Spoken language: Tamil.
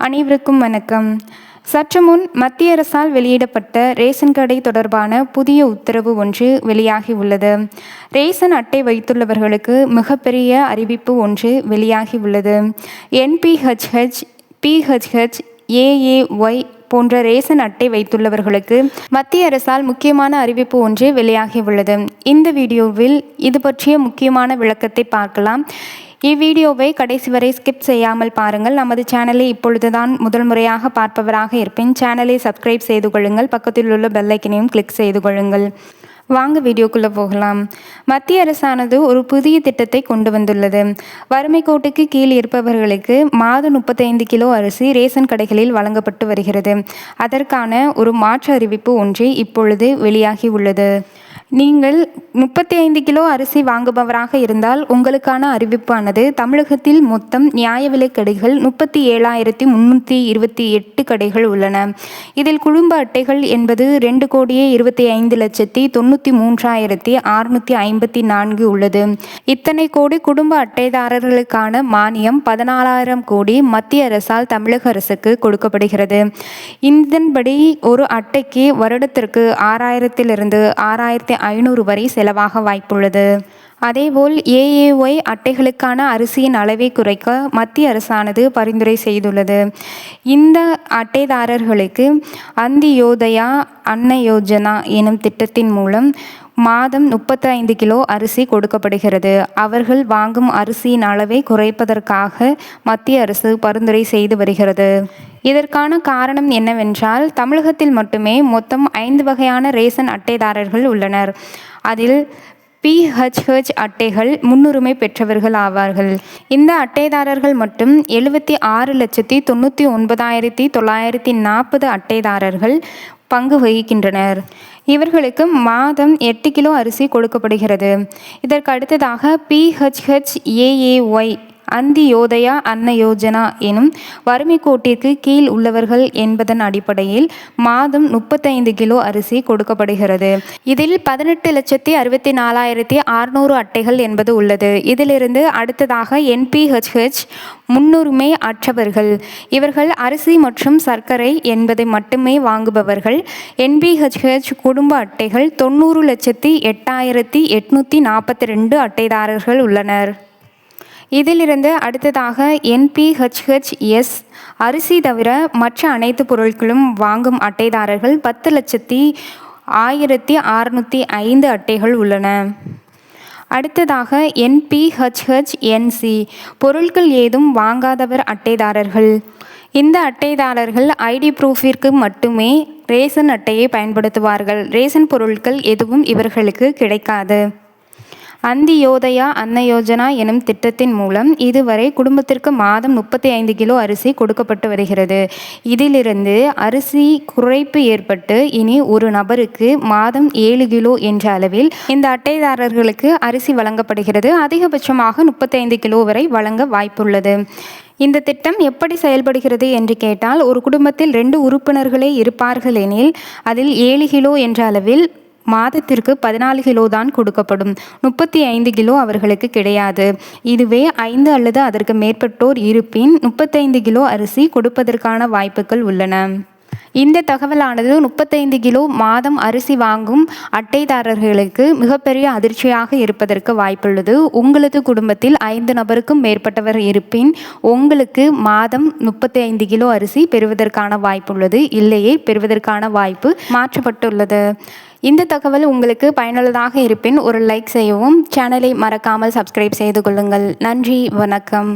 அனைவருக்கும் வணக்கம். சற்று முன் மத்திய அரசால் வெளியிடப்பட்ட ரேஷன் கடை தொடர்பான புதிய உத்தரவு ஒன்று வெளியாகி உள்ளது. ரேஷன் அட்டை வைத்துள்ளவர்களுக்கு மிகப்பெரிய அறிவிப்பு ஒன்று வெளியாகி உள்ளது. NPHH, PHH, AAY போன்ற ரேஷன் அட்டை வைத்துள்ளவர்களுக்கு மத்திய அரசால் முக்கியமான அறிவிப்பு ஒன்று வெளியாகியுள்ளது. இந்த வீடியோவில் இது பற்றிய முக்கியமான விளக்கத்தை பார்க்கலாம். இவ்வீடியோவை கடைசி வரை ஸ்கிப் செய்யாமல் பாருங்கள். நமது சேனலை இப்பொழுதுதான் முதல் முறையாக பார்ப்பவராக இருப்பின் சேனலை சப்ஸ்கிரைப் செய்து கொள்ளுங்கள். பக்கத்தில் உள்ள பெல் ஐக்கனையும் கிளிக் செய்து கொள்ளுங்கள். வாங்க வீடியோக்குள்ளே போகலாம். மத்திய அரசானது ஒரு புதிய திட்டத்தை கொண்டு வந்துள்ளது. வறுமை கோட்டுக்கு கீழ் இருப்பவர்களுக்கு மாதம் 35 கிலோ அரிசி ரேஷன் கடைகளில் வழங்கப்பட்டு வருகிறது. அதற்கான ஒரு மாற்று அறிவிப்பு ஒன்று இப்பொழுது வெளியாகி உள்ளது. நீங்கள் 35 கிலோ அரிசி வாங்குபவராக இருந்தால் உங்களுக்கான அறிவிப்பானது தமிழகத்தில் மொத்தம் நியாய விலைக் கடைகள் 37,328 கடைகள் உள்ளன. இதில் குடும்ப அட்டைகள் என்பது 2,25,93,654 உள்ளது. இத்தனை கோடி குடும்ப அட்டைதாரர்களுக்கான மானியம் 14,000 கோடி மத்திய அரசால் தமிழக அரசுக்கு கொடுக்கப்படுகிறது. இதன்படி ஒரு அட்டைக்கு வருடத்திற்கு 6,000 6,500 வரை செலவாக வாய்ப்புள்ளது. அதேபோல் AAY அட்டைகளுக்கான அரிசியின் அளவை குறைக்க மத்திய அரசானது பரிந்துரை செய்துள்ளது. இந்த அட்டைதாரர்களுக்கு அந்தியோதயா அன்ன யோஜனா எனும் திட்டத்தின் மூலம் மாதம் 35 கிலோ அரிசி கொடுக்கப்படுகிறது. அவர்கள் வாங்கும் அரிசியின் அளவை குறைப்பதற்காக மத்திய அரசு பரிந்துரை செய்து வருகிறது. இதற்கான காரணம் என்னவென்றால், தமிழகத்தில் மட்டுமே மொத்தம் 5 வகையான ரேஷன் அட்டைதாரர்கள் உள்ளனர். அதில் PHH அட்டைகள் முன்னுரிமை பெற்றவர்கள் ஆவார்கள். இந்த அட்டைதாரர்கள் மட்டும் 76,99,940 அட்டைதாரர்கள் பங்கு வகிக்கின்றனர். இவர்களுக்கு மாதம் 8 கிலோ அரிசி கொடுக்கப்படுகிறது. இதற்கு அடுத்ததாக PHH, AAY அந்தியோதயா அன்ன யோஜனா எனும் வறுமை கோட்டிற்கு கீழ் உள்ளவர்கள் என்பதன் அடிப்படையில் மாதம் 35 கிலோ அரிசி கொடுக்கப்படுகிறது. இதில் 18,64,600 அட்டைகள் என்பது உள்ளது. இதிலிருந்து அடுத்ததாக NPHH முன்னுரிமை அற்றவர்கள். இவர்கள் அரிசி மற்றும் சர்க்கரை என்பதை மட்டுமே வாங்குபவர்கள். NPHH குடும்ப அட்டைகள் 90,08,842 அட்டைதாரர்கள் உள்ளனர். இதிலிருந்து அடுத்ததாக NPHHS அரிசி தவிர மற்ற அனைத்து பொருட்களும் வாங்கும் அட்டைதாரர்கள் 10,01,605 அட்டைகள் உள்ளன. அடுத்ததாக NPHHNC பொருட்கள் ஏதும் வாங்காதவர் அட்டைதாரர்கள். இந்த அட்டைதாரர்கள் ஐடி ப்ரூஃபிற்கு மட்டுமே ரேஷன் அட்டையை பயன்படுத்துவார்கள். ரேஷன் பொருட்கள் எதுவும் இவர்களுக்கு கிடைக்காது. அந்தியோதயா அன்ன யோஜனா எனும் திட்டத்தின் மூலம் இதுவரை குடும்பத்திற்கு மாதம் 35 கிலோ அரிசி கொடுக்கப்பட்டு வருகிறது. இதிலிருந்து அரிசி குறைப்பு ஏற்பட்டு இனி ஒரு நபருக்கு மாதம் 7 கிலோ என்ற அளவில் இந்த அட்டைதாரர்களுக்கு அரிசி வழங்கப்படுகிறது. அதிகபட்சமாக 35 கிலோ வரை வழங்க வாய்ப்புள்ளது. இந்த திட்டம் எப்படி செயல்படுகிறது என்று கேட்டால், ஒரு குடும்பத்தில் 2 உறுப்பினர்களே இருப்பார்கள் எனில் அதில் 7 கிலோ என்ற அளவில் மாதத்திற்கு 14 கிலோ தான் கொடுக்கப்படும். 35 கிலோ அவர்களுக்கு கிடையாது. இதுவே 5 அல்லது அதற்கு மேற்பட்டோர் இருப்பின் 35 கிலோ அரிசி கொடுப்பதற்கான வாய்ப்புகள் உள்ளன. இந்த தகவலானது 35 கிலோ மாதம் அரிசி வாங்கும் அட்டைதாரர்களுக்கு மிகப்பெரிய அதிர்ச்சியாக இருப்பதற்கு வாய்ப்புள்ளது. உங்களது குடும்பத்தில் 5 நபருக்கும் மேற்பட்டவர் இருப்பின் உங்களுக்கு மாதம் 35 கிலோ அரிசி பெறுவதற்கான வாய்ப்புள்ளது. இல்லையே பெறுவதற்கான வாய்ப்பு மாற்றப்பட்டுள்ளது. இந்த தகவல் உங்களுக்கு பயனுள்ளதாக இருப்பின் ஒரு லைக் செய்யவும், சேனலை மறக்காமல் சப்ஸ்கிரைப் செய்து கொள்ளுங்கள். நன்றி, வணக்கம்.